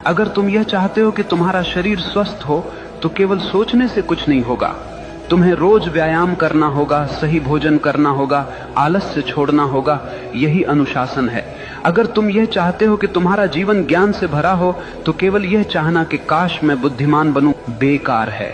अगर तुम यह चाहते हो कि तुम्हारा शरीर स्वस्थ हो तो केवल सोचने से कुछ नहीं होगा। तुम्हें रोज व्यायाम करना होगा, सही भोजन करना होगा, आलस्य छोड़ना होगा। यही अनुशासन है। अगर तुम यह चाहते हो कि तुम्हारा जीवन ज्ञान से भरा हो तो केवल यह चाहना कि काश मैं बुद्धिमान बनूं बेकार है।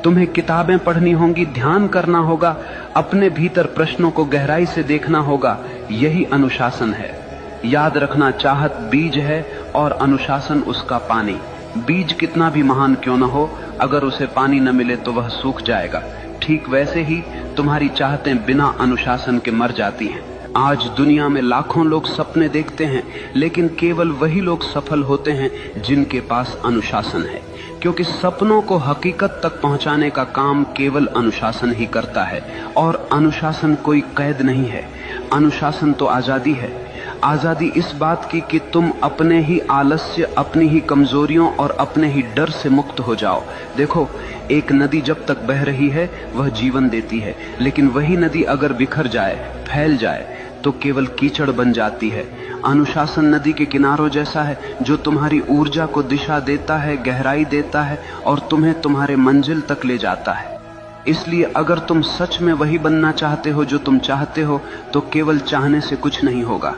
तुम्हें किताबें पढ़नी होंगी, ध्यान करना होगा, अपने भीतर प्रश्नों को गहराई से देखना होगा। यही अनुशासन है। याद रखना, चाहत बीज है और अनुशासन उसका पानी। बीज कितना भी महान क्यों न हो, अगर उसे पानी न मिले तो वह सूख जाएगा। ठीक वैसे ही तुम्हारी चाहतें बिना अनुशासन के मर जाती हैं। आज दुनिया में लाखों लोग सपने देखते हैं, लेकिन केवल वही लोग सफल होते हैं जिनके पास अनुशासन है, क्योंकि सपनों को हकीकत तक पहुंचाने का काम केवल अनुशासन ही करता है। और अनुशासन कोई कैद नहीं है, अनुशासन तो आजादी है। आजादी इस बात की कि तुम अपने ही आलस्य, अपनी ही कमजोरियों और अपने ही डर से मुक्त हो जाओ। देखो, एक नदी जब तक बह रही है वह जीवन देती है, लेकिन वही नदी अगर बिखर जाए, फैल जाए तो केवल कीचड़ बन जाती है। अनुशासन नदी के किनारों जैसा है जो तुम्हारी ऊर्जा को दिशा देता है, गहराई देता है और तुम्हें तुम्हारे मंजिल तक ले जाता है। इसलिए अगर तुम सच में वही बनना चाहते हो जो तुम चाहते हो तो केवल चाहने से कुछ नहीं होगा।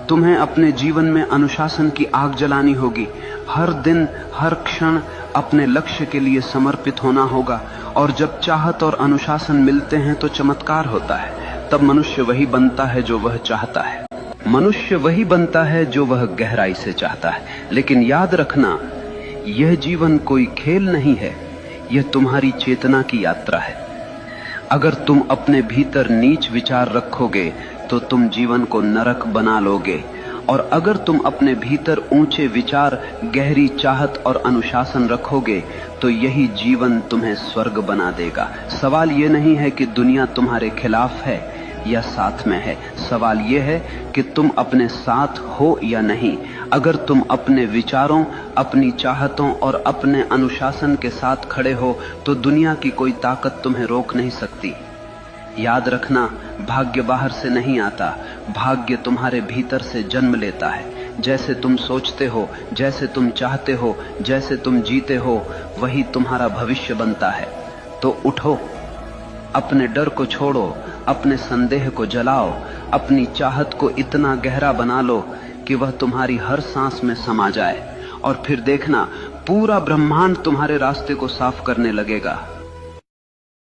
तुम्हें अपने जीवन में अनुशासन की आग जलानी होगी। हर दिन, हर क्षण अपने लक्ष्य के लिए समर्पित होना होगा। और जब चाहत और अनुशासन मिलते हैं तो चमत्कार होता है। तब मनुष्य वही बनता है जो वह चाहता है। मनुष्य वही बनता है जो वह गहराई से चाहता है। लेकिन याद रखना, यह जीवन कोई खेल नहीं है, यह तुम्हारी चेतना की यात्रा है। अगर तुम अपने भीतर नीच विचार रखोगे तो तुम जीवन को नरक बना लोगे, और अगर तुम अपने भीतर ऊंचे विचार, गहरी चाहत और अनुशासन रखोगे तो यही जीवन तुम्हें स्वर्ग बना देगा। सवाल ये नहीं है कि दुनिया तुम्हारे खिलाफ है या साथ में है, सवाल ये है कि तुम अपने साथ हो या नहीं। अगर तुम अपने विचारों, अपनी चाहतों और अपने अनुशासन के साथ खड़े हो तो दुनिया की कोई ताकत तुम्हें रोक नहीं सकती। याद रखना, भाग्य बाहर से नहीं आता, भाग्य तुम्हारे भीतर से जन्म लेता है। जैसे तुम सोचते हो, जैसे तुम चाहते हो, जैसे तुम जीते हो, वही तुम्हारा भविष्य बनता है। तो उठो, अपने डर को छोड़ो, अपने संदेह को जलाओ, अपनी चाहत को इतना गहरा बना लो कि वह तुम्हारी हर सांस में समा जाए, और फिर देखना पूरा ब्रह्मांड तुम्हारे रास्ते को साफ करने लगेगा।